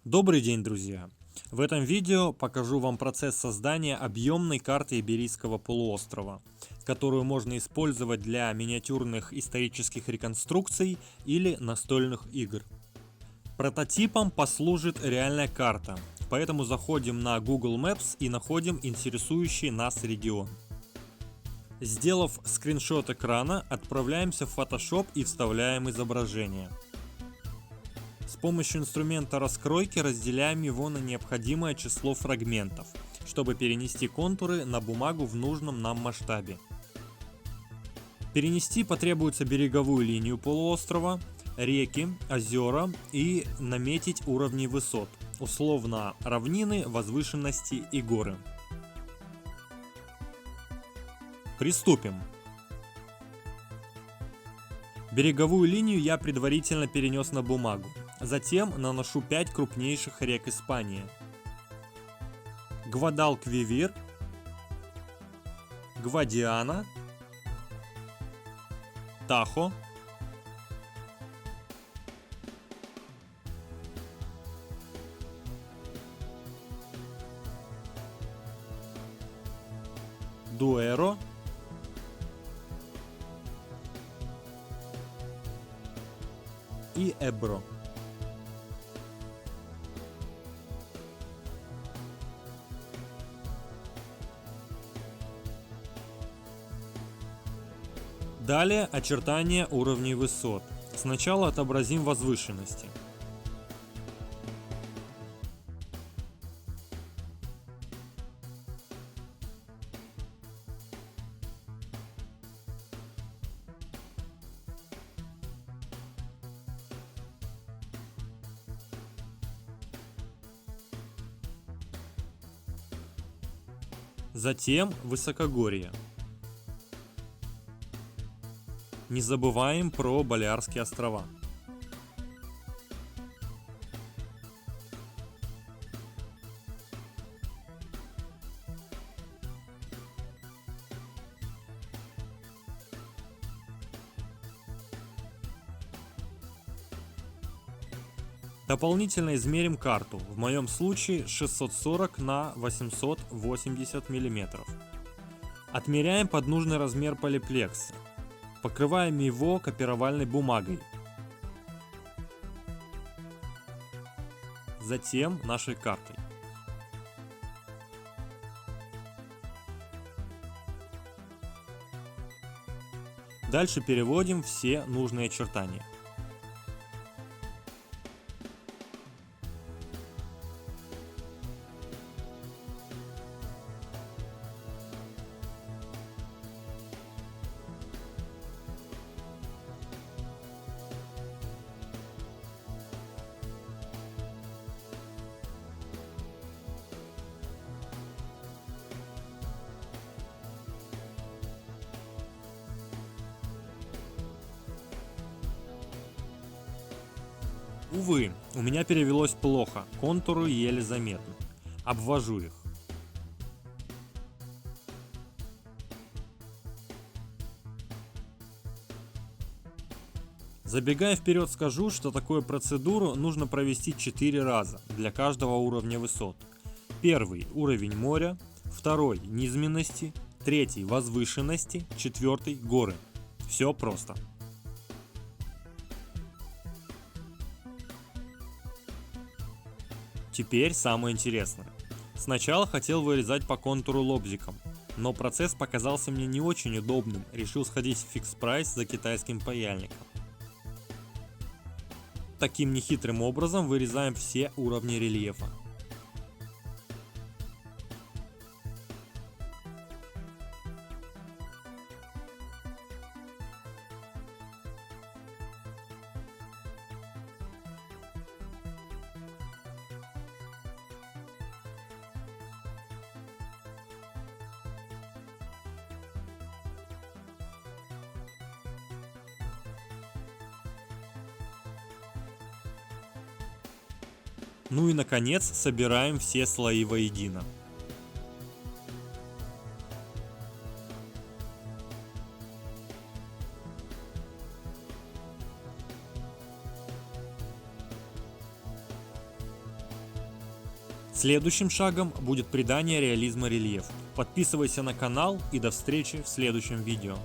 Добрый день, друзья! В этом видео покажу вам процесс создания объемной карты Иберийского полуострова, которую можно использовать для миниатюрных исторических реконструкций или настольных игр. Прототипом послужит реальная карта, поэтому заходим на Google Maps и находим интересующий нас регион. Сделав скриншот экрана, отправляемся в Photoshop и вставляем изображение. С помощью инструмента раскройки разделяем его на необходимое число фрагментов, чтобы перенести контуры на бумагу в нужном нам масштабе. Перенести потребуется береговую линию полуострова, реки, озера и наметить уровни высот, условно равнины, возвышенности и горы. Приступим. Береговую линию я предварительно перенес на бумагу. Затем наношу 5 крупнейших рек Испании: Гвадалквивир, Гвадиана, Тахо, Дуэро и Эбро. Далее очертания уровней высот. Сначала отобразим возвышенности. Затем высокогорье. Не забываем про Балеарские острова. Дополнительно измерим карту, в моем случае 640 на 880 мм. Отмеряем под нужный размер полиплекс. Покрываем его копировальной бумагой. Затем нашей картой. Дальше переводим все нужные очертания. Увы, у меня перевелось плохо, контуры еле заметны. Обвожу их. Забегая вперед, скажу, что такую процедуру нужно провести 4 раза для каждого уровня высот. Первый – уровень моря, второй – низменности, третий – возвышенности, четвертый – горы. Все просто. Теперь самое интересное. Сначала хотел вырезать по контуру лобзиком, но процесс показался мне не очень удобным, решил сходить в фикс прайс за китайским паяльником. Таким нехитрым образом вырезаем все уровни рельефа. Ну и наконец собираем все слои воедино. Следующим шагом будет придание реализма рельефу. Подписывайся на канал и до встречи в следующем видео.